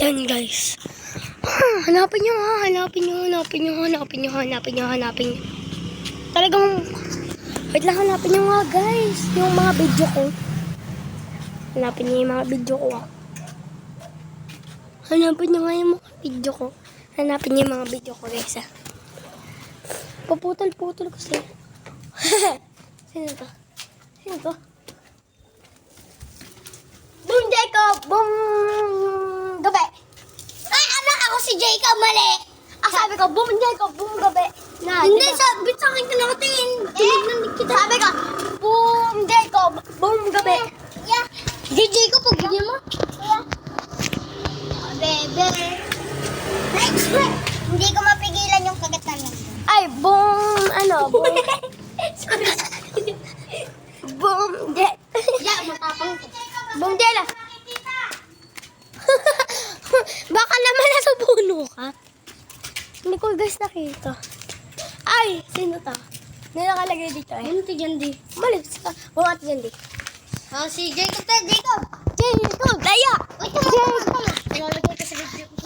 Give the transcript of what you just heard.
Yan guys. Hanapin nyo ha. Hanapin nyo. Talagang, wait lang, hanapin nyo nga guys. Yung mga video ko. Hanapin nyo yung mga video ko ha. Hanapin nyo nga yung mga video ko. Hanapin nyo yung mga video ko guys ha. Paputol-putol kasi. Sino to? Boom Jacob! Boom gabi! Ay, anak ako si Jacob, mali! Sabi ko, boom Jacob, boom gabi. Hindi, sabi sa akin ka nakatingin. Tinignan kita. Sabi ko, boom Jacob, boom gabi. Yeah. DJ ko, pagbigyan mo. Yeah. Bebe. Hindi ko mapigilan yung kagatan mo. Ay, boom, boom. Boom, yeah, matapang ko. Boom, Dela. Baka naman nasa puno ka. Hindi ko guys nakita. Ay, sino to? May nakalagay dito eh. Ano to dyan di? Malis ka. Bumat dyan di. Si Jacob. Jacob! Daya! Wait, Jacob! Nalalagay ka sa video.